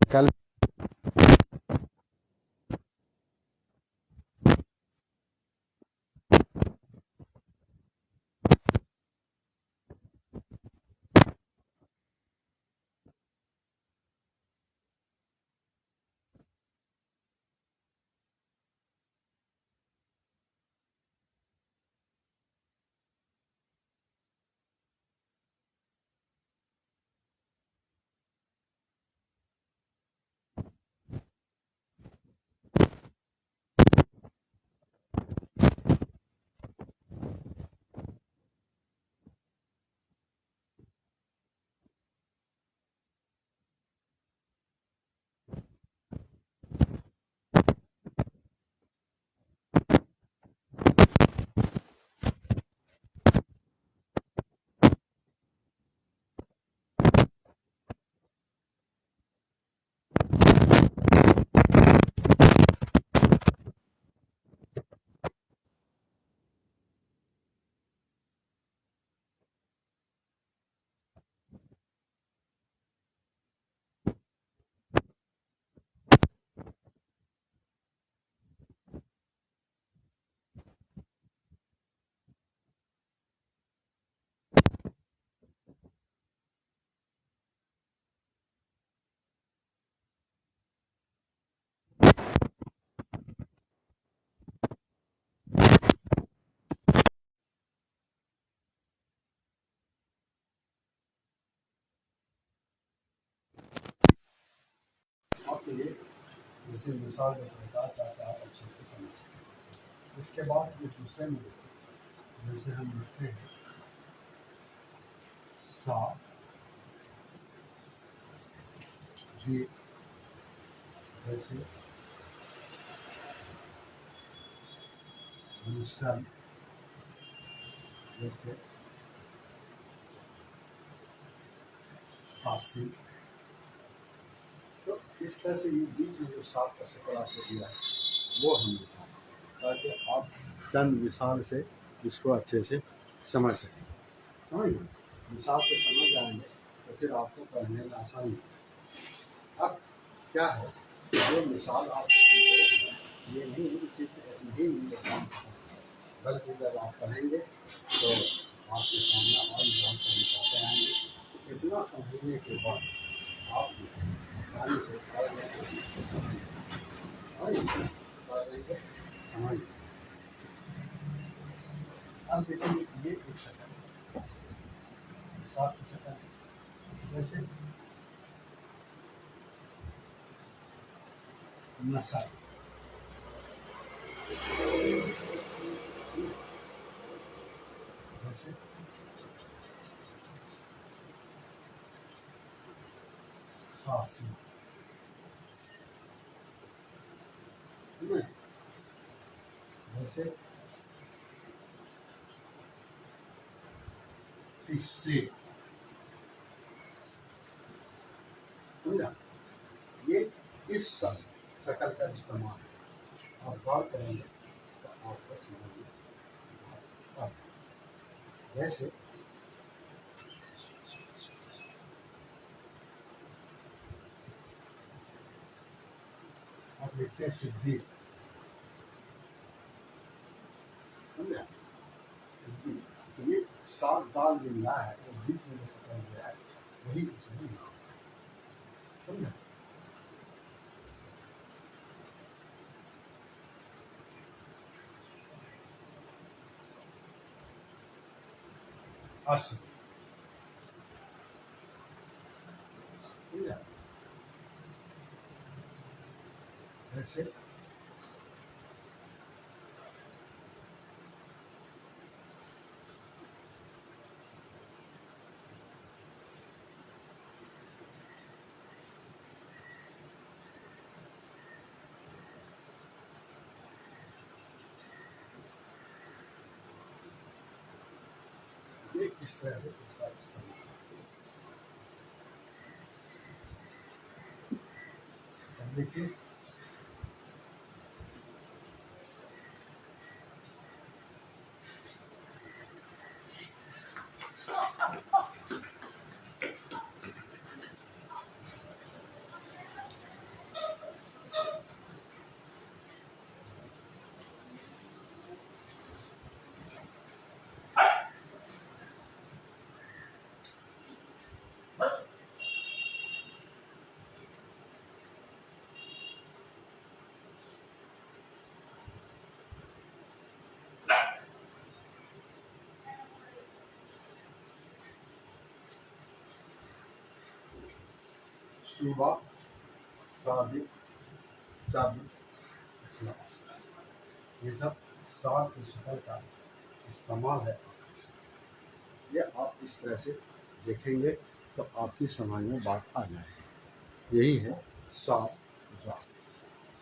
कल आपके लिए जैसे मिसाल में बताया ताकि आप अच्छे से समझ सकें। इसके बाद ये दूसरे में जैसे हम लिखते हैं सा जी, जैसे मिसल, जैसे फांसी। तो इस तरह से ये बीच में जो सात का शक्ल आपको दिया है वो हम लिखा ताकि आप चंद मिसाल से इसको अच्छे से समझ सकें। समझ गए? मिसाल से समझ जाएंगे तो फिर आपको पढ़ने में आसानी होगी। अब क्या है, ये मिसाल आपको ये नहीं सिर्फ ऐसे ही नहीं बताना, बल्कि जब आप पढ़ेंगे तो आपके सामने और बहुत सारी बातें आएंगी। इतना समझने के बाद आप आसानी से पढ़ लेंगे, समझ। अब देखिए ये एक शक्ल, सात की शक्ल जैसे नशा, जैसे फांसी, जैसे किस्से, समझा? ये इस शक्ल का इस्तेमाल आप गौर करेंगे तो आपको समझ में आता। जैसे आप लिखते हैं सिद्दीक, समझा? सिद्दीक, तो ये सात दाल जिंदा है और बीच में जो शक्ल गया है वही इसमें नाम, समझा? असर, समझा? जैसे ये इस तरह से इसका इस्तेमाल देखिए। सूबा, सादिक, सब, इखलास, ये सब सात की शक्ल का इस्तेमाल है। ये आप इस तरह से देखेंगे तो आपकी समझ में बात आ जाएगी। यही है सात जात।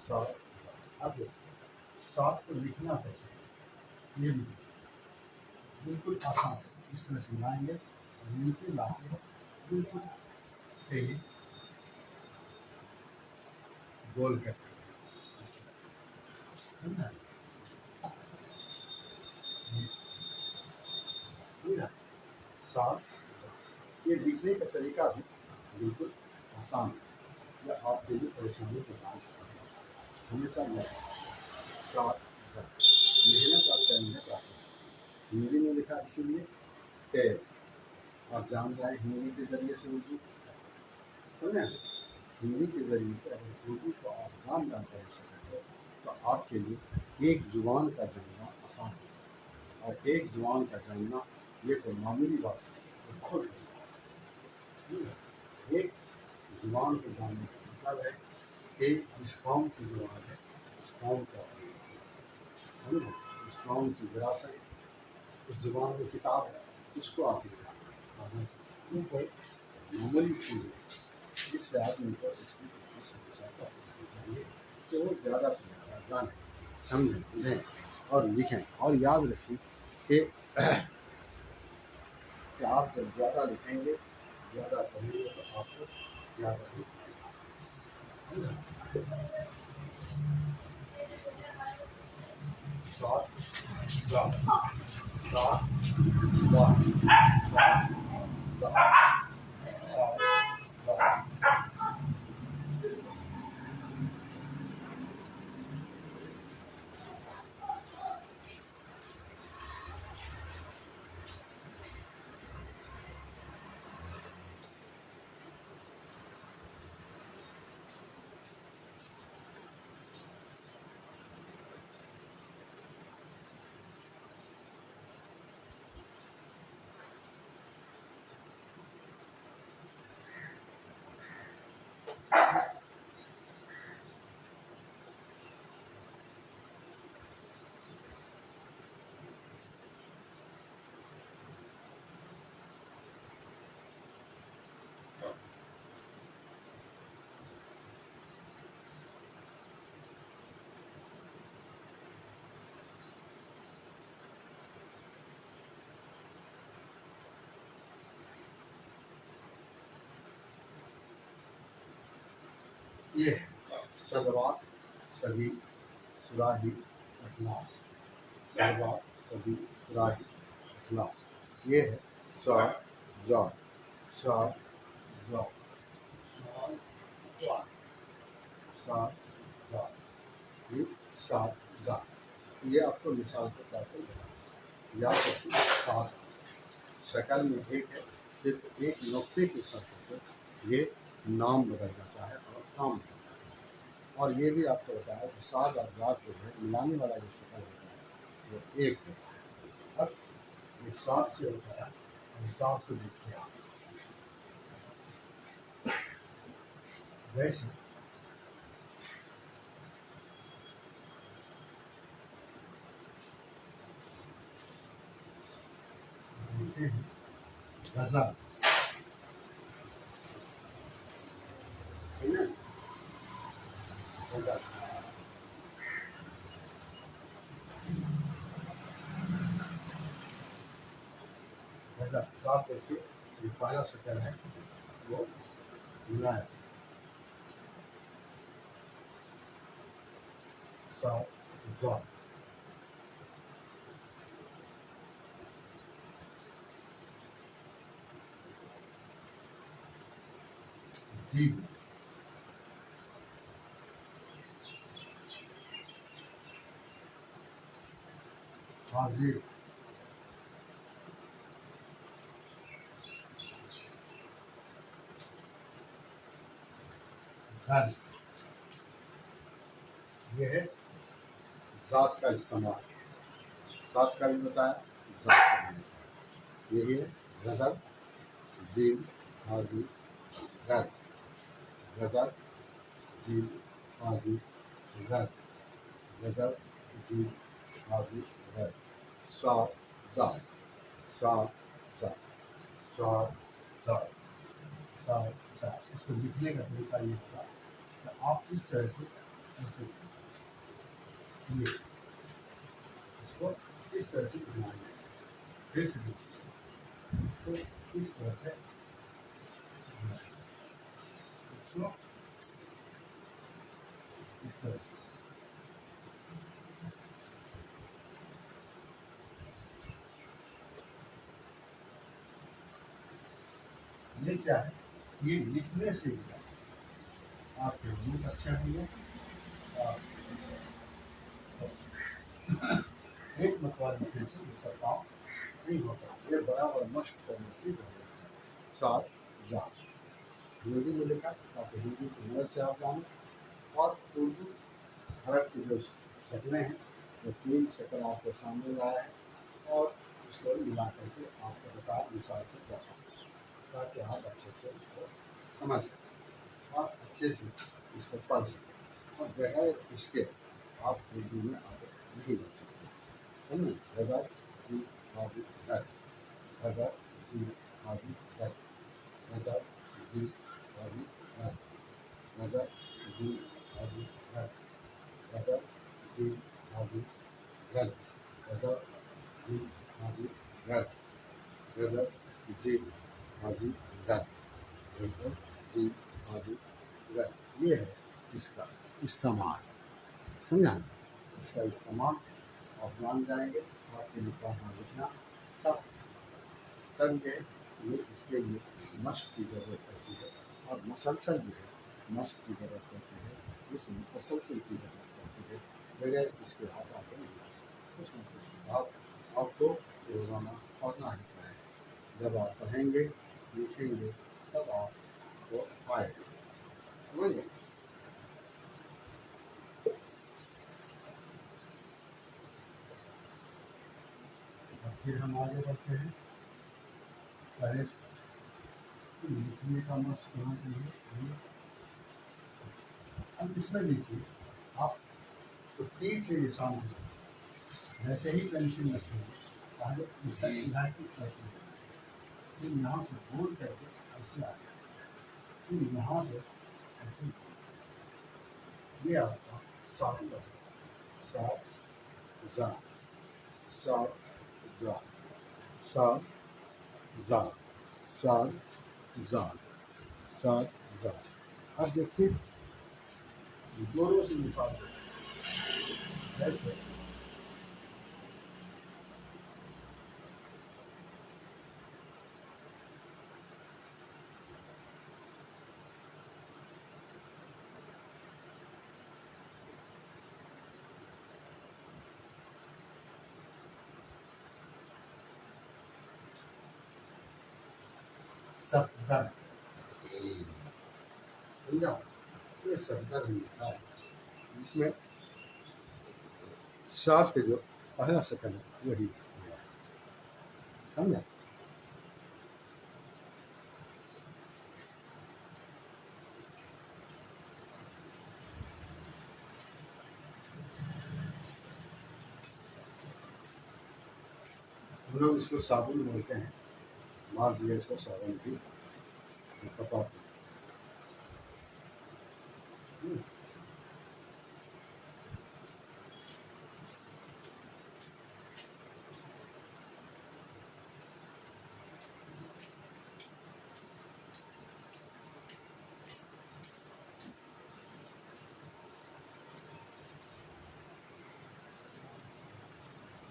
सात जात। अब देखिए सात को लिखना कैसे, ये भी बिल्कुल आसान है। इस तरह से लाएंगे और नीचे लाके बिल्कुल यही गोल करते हैं, समझा? सात, ये लिखने का तरीका भी बिल्कुल आसान है। या आपके लिए परेशानी से डाल सकते हैं। हमेशा मैं सात मेहनत और मेहनत आती है। हिंदी में लिखा इसीलिए कि आप जान रहे हैं हिंदी के जरिए से उर्दू, समझे? हिंदी के जरिए से अगर उर्दू को आप जान जाते हैं तो आपके लिए एक जुबान का जानना आसान है। और एक जुबान का जानना ये कोई मामूली बात है, तो खुद एक जुबान को जानने का मतलब है कि इस कौम की जुबान है, इस कौम का इस कौम की विरासत, उस जुबान में किताब है, उसको आप ये कोई मामूली चीज़ है। जिससे आदमी को इसकी समस्या को चाहिए तो वो ज़्यादा से ज़्यादा जानें, समझें, बुझें और लिखें। और याद रखिए कि आप जब ज़्यादा लिखेंगे, ज़्यादा पढ़ेंगे तो आपको ज़्यादा ही सात गाँव, सात ये है सदवात, सदी, सुराही, असलास। सदवात, सदी, सुराही, असलास। ये है सात जात, सात जात, सात जात, ये सात जात। ये आपको मिसाल के तौर पर बताया। याद रखिए सात शक्ल में एक है, सिर्फ एक नुक्ते की शर्त से ये नाम बदल जाता है और काम बदल जाता है। और ये भी आपको बताया कि सात और जात जो है मिलाने वाला जो शक्ल होता है वो एक होता है। अब ये सात से होता है और सात को देखिए आप वैसे लिखते हैं गजल, है ना? गजल, गजल सात देखिए जो पहला शक्ल है वो मिलाया सात जात, जीव, हाजिर, घर। ये है जात का इस्तेमाल। सात का भी बताया, जात का भी बताया। यही है गजल, जीव, हाजिर, घर। गजर जी हाजी गज गजर जी हाजी गज सा जा सा जा सा जा सा जा। इसको लिखने का तरीका ये होगा कि आप इस तरह से ये इसको इस तरह से बनाएंगे, फिर से तो इस तरह से इसको इस तरह से ये क्या है, ये लिखने से आपके रूप अच्छा होंगे। एक मतवार लिखने से दूसरा काम नहीं होता, ये बराबर मश्क करने की जरूरत है। साथ जांच हिंदी में लिखा ताकि हिंदी की मदद से आप जानें, और उर्दू हरफ की जो शक्लें हैं वो 3 शक्ल आपके सामने लाया है, और उसको मिला करके आपको बता मिसाल के क्या ताकि आप अच्छे से इसको समझ सकें और अच्छे से इसको पढ़ सकें, और बगैर इसके आप उर्दू में आगे नहीं बढ़ सकते। समझे? गजर जी हाजी गज गजर जी हाजी गज गजर जी हाजी गज गजर जी हाजी गज गजर जी हाजी गज गजर जी हाजी गज गजर जी हाजी गज गजर जी हाजी गज। ये है इसका इस्तेमाल। समझा? इसका इस्तेमाल आप जान जाएंगे, आपके लिए पढ़ना लिखना सब तब ये इसके लिए मश्क की ज़रूरत पड़ती है, और मुसलसल जो है मश्क की ज़रूरत पड़ती है, इसमें तसलसल की ज़रूरत पड़ती है। बगैर इसके आप आगे नहीं जा सकते। कुछ न कुछ आप आपको रोज़ाना पढ़ना ही पड़ेगा। जब आप पढ़ेंगे लिखेंगे तब आपको आएगा। समझ गए? फिर हम आगे बढ़ते हैं। पहले लिखने का मश्क होना चाहिए। अब इसमें देखिए आप तो तीर के निशान से वैसे ही पेंसिल रखेंगे, पहले इसे इलाकी करते हैं, फिर यहाँ से बोल करके ऐसे आ जाए, फिर यहाँ से ऐसे ये आपका साफ साफ जा साफ जा साफ जा साफ जा साफ जा। अब देखिए दोनों से निशान ऐसे सफदर, समझा? ये सफदर लिखा है, इसमें सात के जो पहला सेकंड है वही हुआ है। समझा? हम लोग इसको साबुन बोलते हैं, मार दिया इसको साबुन की कपाते।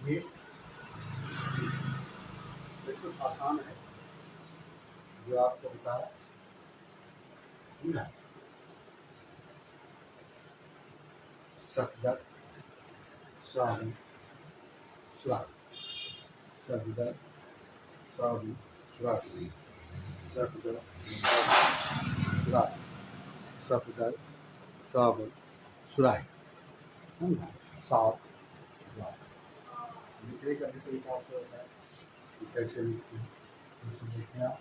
ये बिल्कुल आसान है जो आपको बताया। समझा? सफदर साबुन सुराख सफदर साबुन सुराख सफदर सुराख सफदर साबुन सुराख। समझा? साफ सुराख लिखने का भी तरीका आपको बताया कि कैसे लिखते हैं। जैसे देखिए आप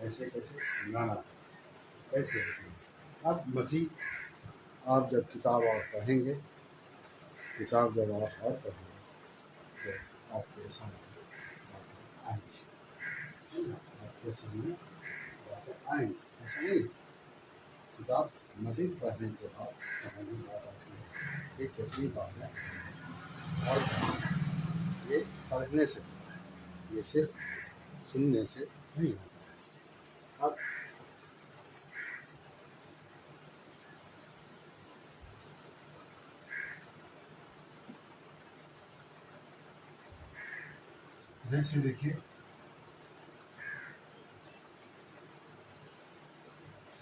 कैसे कैसे लाना है, कैसे लिखेंगे। अब मज़ीद आप जब किताब और पढ़ेंगे, किताब जब आप और पढ़ेंगे तो आपके सामने बातें आएंगी, आपके सामने बातें आएंगी। ऐसा नहीं, किताब मज़ीद पढ़ने के बाद समझ में बात आती है कि कैसी बात है। और ये पढ़ने से, ये सिर्फ सुनने से नहीं होता है। अब जैसे देखिए,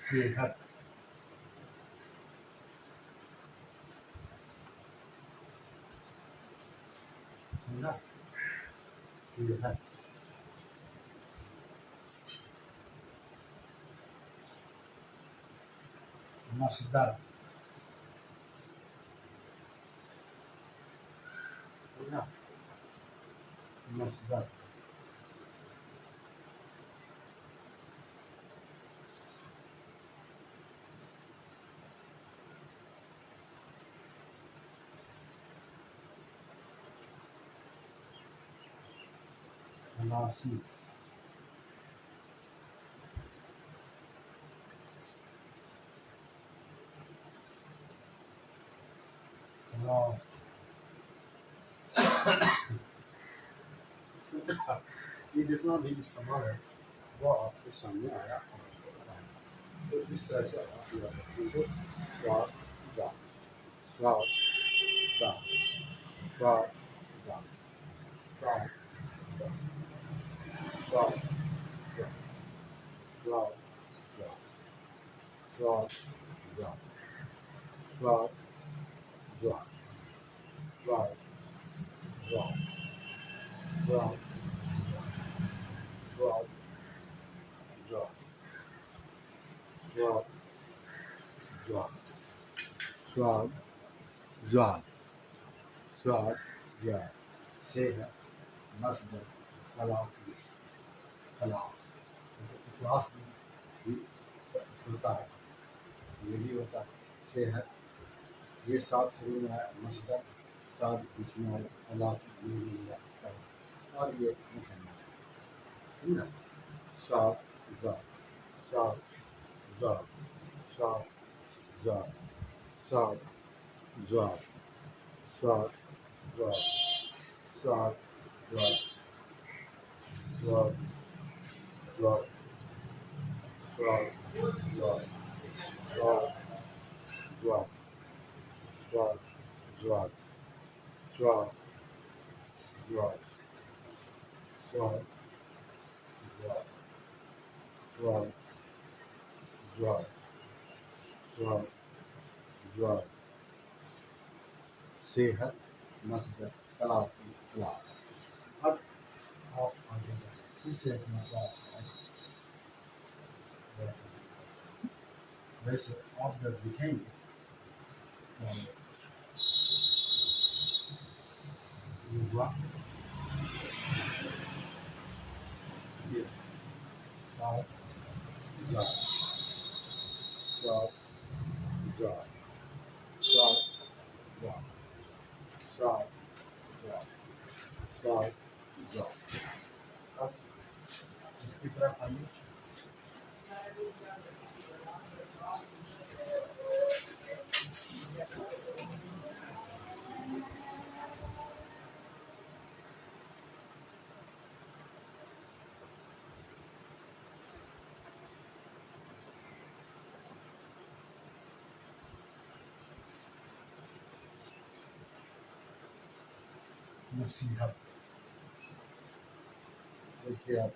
सेहत, समझा, सेहत, मसदर, समझा, मसदर, खलासी, खलास, ये जितना भी इस्तेमाल है वो आपके सामने आया और आपको बताया। तो इस तरह से आप पूरा रखेंगे। स्वाद, जात, स्वाद, जात, स्वाद, जात, स्वाद, जात, स्वाद, जात, स्वाद, जात, स्वाद, जात, स्वाद, जात, स्वाद, स्वाद, जात, स्वाद, जात, स्वाद, जात, स्वाद, जात, सेहत, मसदर, खलासी, खलास, जैसे इखलास भी होता है, ये भी होता है। सेहत, ये सात शुरू में है, मसदर सात बीच में है, खलास ये भी होता है। और ये मुसन्ना है, समझा। सात, जात, सात, जात, सात, जात, सात, जात, सात, जात, सात, जात, जात, जात, सात, जात, सात, जात, सात, जात, सात, जात, सात, जात, सात, जात, सात, जात, सेहत, मसदर, खलासी, खलास। अब आप आगे फिर से एक मसला है। वैसे आप जब लिखेंगे तो युवा, ये सात, जात, सात, जात, सात, जात, सात, जात, सात, जात। अब इसकी तरफ आइए। नसीहत, देखिए आप,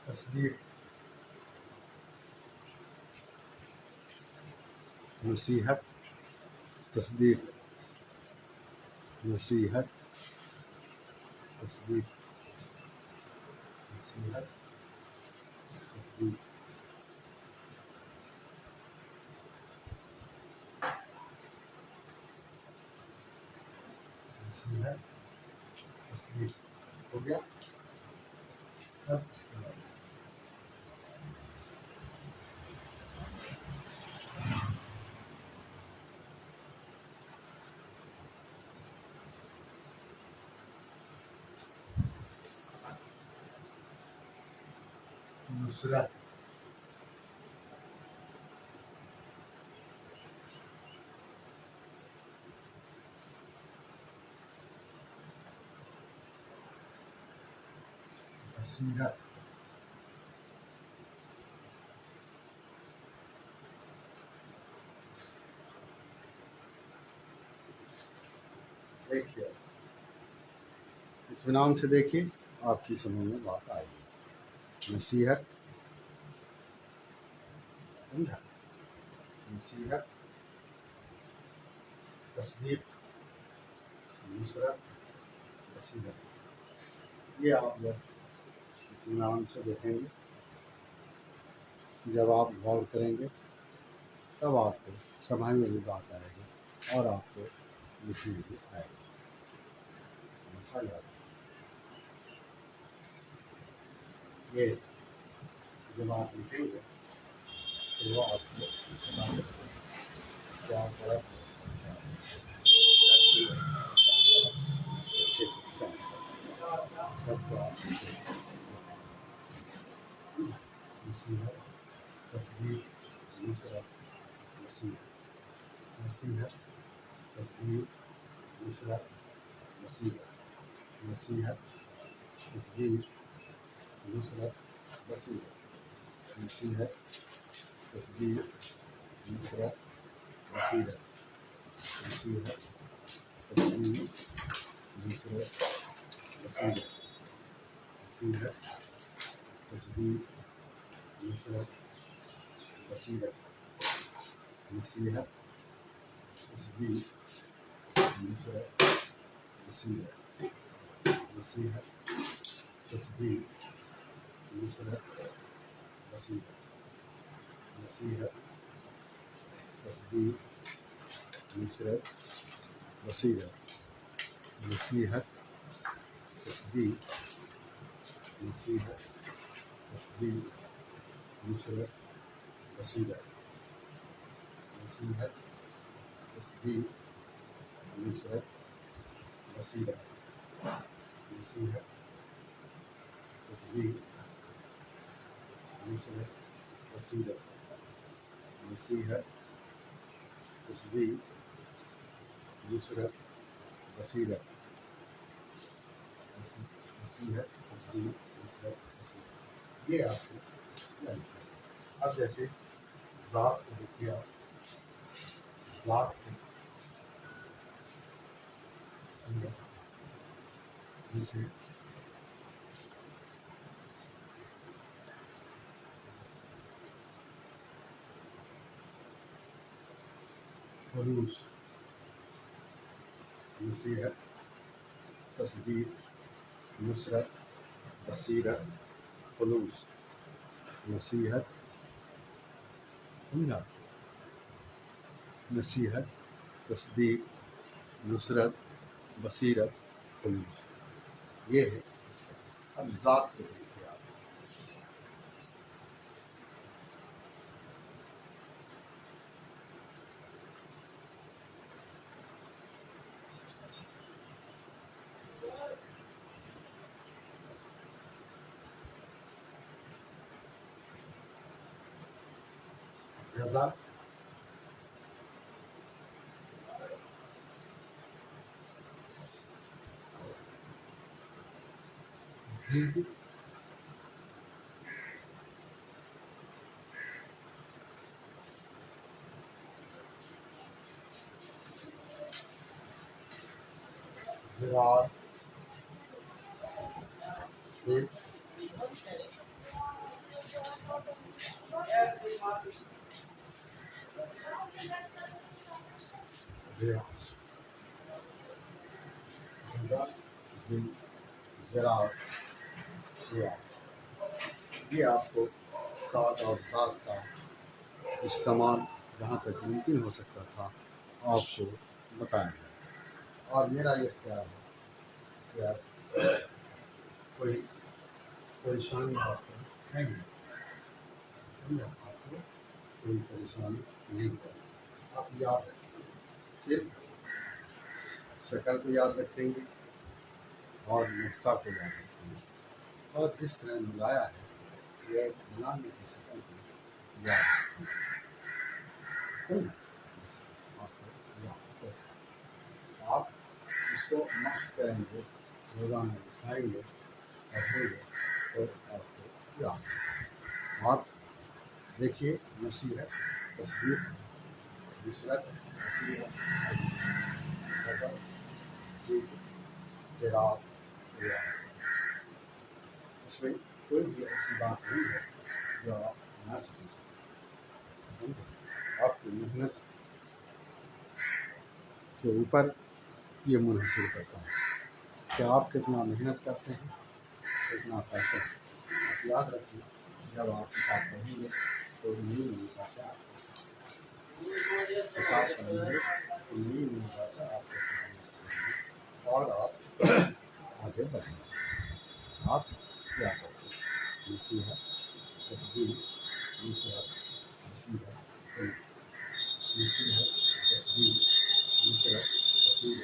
तस्दीक, नसीहत, तस्दीक, नसीहत, तस्दीक, नसीहत, तस्दीक, नसीहत, तस्दीक। हो गया। अब इसके बाद नुसरत, बसीरत, देखिए इत्मीनान से देखिए, आपकी समझ में बात आएगी। नसीहत, समझा, नसीहत, तस्दीक, नुसरत, बसीरत। ये आप लोग इत्मीनान से देखेंगे। जब आप गौर करेंगे तब आपको समझ में भी बात आएगी और आपको लिखने भी आएगी। ये जब आप लिखेंगे तो वो आपको बता सकते हैं क्या गलत है, सबको आप नसीहत, तस्दीक, नुसरत, नसीहत, नसीहत, तस्दीक, नुसरत, नसीहत, नसीहत, तस्दीक, नुसरत, नसीहत, नसीहत, तस्दीक, नुसरत, नसीहत, नसीहत, तस्दीक, नुसरत, नसीहत, नसीहत, तस्दीक, नुसरत, नसीहत, नसीहत, तस्दीक, नुसरत, नसीहत, नसीहत, तस्दीक, नुसरत, नसीहत, नसीहत, तस्दीक, नुसरत, नसीहत, नसीहत, तस्दीक, नसीहत, तस्दीक, नुसरत, नसीहत, नसीहत, तस्दीक, नुसरत, नसीहत, नसीहत, तस्दीक, नुसरत, नसीहत, नसीहत, तस्दीक, नुसरत, नसीहत, नसीहत, तस्दीक, नुसरत, नसीहत। ये आपको याद रखना। अब जैसे ज़ात को देखिए आप, ज़ात को समझा, जैसे खलूस, नसीहत, तस्दीक, नुसरत, बसीरत, खलूस, नसीहत, समझा, नसीहत, तस्दीक, नुसरत, बसीरत, खलूस। ये है इसका। अब ज़ात को देखिए आप, रज़ा, जिद, ज़िरार, फिर रियाज, गदा, जी, जरा, रियाज। ये आपको सात और सात का इस्तेमाल जहाँ तक मुमकिन हो सकता था आपको बताया है। और मेरा ये ख्याल है कि आप कोई परेशानी आपको नहीं है, आपको कोई परेशानी नहीं है। आप याद रखेंगे, सिर्फ शक्ल को याद रखेंगे और नुक्ता को याद रखेंगे, और जिस तरह मिलाया है यह बनाने की शक्ल को याद रखेंगे। आपको याद रखें। आप इसको मस्त करेंगे, रोज़ाना दिखाएंगे और होंगे तो आपको याद रखें। आप देखिए, नसीहत, तस्वीर, नुसरत, नसीहत, सफर, जीत, जराब, रियाज। इसमें कोई भी ऐसी बात नहीं है जो आप ना समझें। आपकी मेहनत के ऊपर ये मुनहसर करता है कि आप कितना मेहनत करते हैं, कितना पैसा है। आप याद रखिए, जब आप किताब पढ़ेंगे तो नहीं मिल पाता, किताब पढ़ेंगे तो नहीं मिल पाता आपको, और आप आगे बढ़ेंगे। आप क्या करते हैं? नसीहत, तस्दीक, नसीहत, नसीहत, नसीहत, तस्दीक, नसीहत, तस्दीक,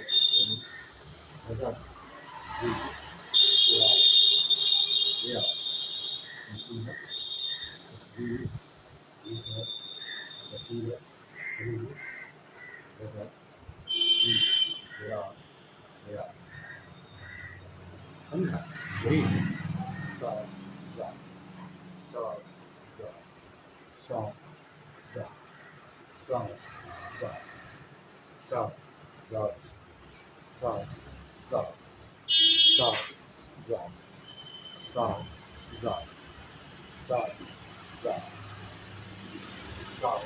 नज़र, दिल, रियाज, रियाज, नसीहत, तस्दीक, नसीहत, तस्दीक, दिल, नज़र, दिल, रियाज, रियाज। समझा? यही है सात, सात, सात, सात, सात, सात, सात, सात, सात, सात, सात, सात, सात, सात, सात, सात,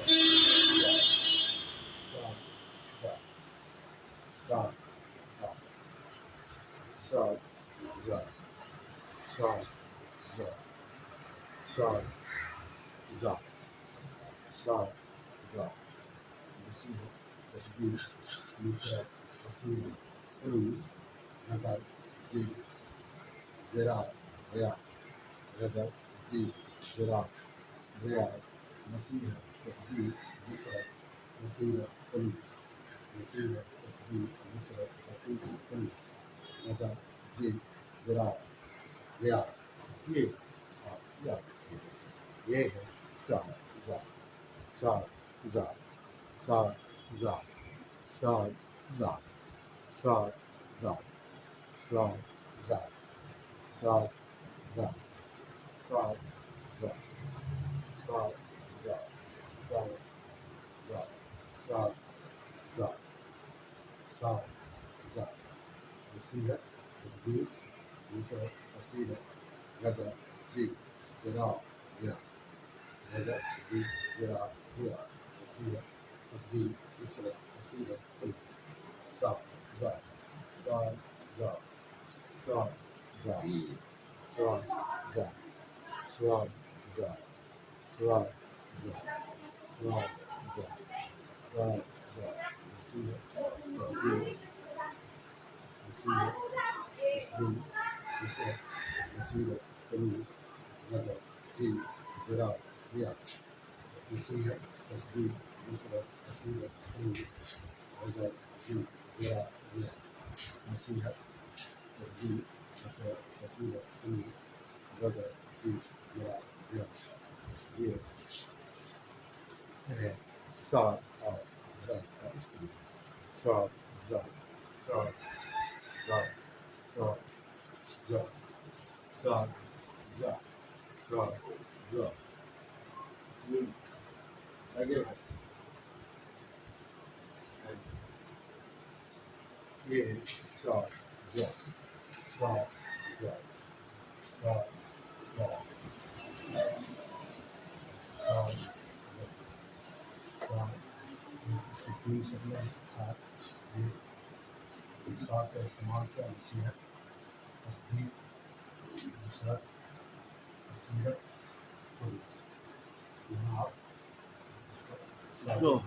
Reza, Deep, Jirat, Riyad, Nasiha, Tasdeeq, Nusrat, Nasiha, Kali, Nasiha, Tasdeeq, Nusrat, Nasiha, Kali, Reza, Deep, Jirat, Riyad। ये आप याद रखिए। ये है सात ज़ात, सात ज़ात, सात ज़ात, सात ज़ात, सात ज़ात, सात ज़ात, सात ज़ात, सात ज़ात, सात ज़ात, सात ज़ात, सात ज़ात, सात ज़ात। नसीहत, तस्दीक, नसरत, नसीहत, गदर, जी, जरा, या, गदर, जी, जरा, या, नसीहत, तस्दीक, नसरत, नसीहत, कुल, सात ज़ात, सात ज़ात, सात ज़ात, सात ज़ात, सात ज़ात, सात ज़ात, सात ज़ात, सात ज़ात। नसीहत, तस्दीक, नसीहत, तस्दीक, नसरत, नसीहत, कुल, गदर, जी, जरा, या, नसीहत, तस्दीक, नसरत, नसीहत, कुल, गदर, जी, जरा, या, नसीहत, तस्दीक, नसरत, नसीहत, कुल, गदर, जी, जरा, या। ये है सात और दस का इस्तेमाल। सात ज़ात, सात ज़ात, सात ज़ात, सात ज़ात, सात ज़ात। ये लगेगा। ये है सात ज़ात, सात ज़ात, सात ज़ात, सात ज़ात, सात। इसकी तीन शक्लें हैं, सात सांस का इस्तेमाल किया नसीहत तस्दीक दूसरा सीरत यहाँ आप इसको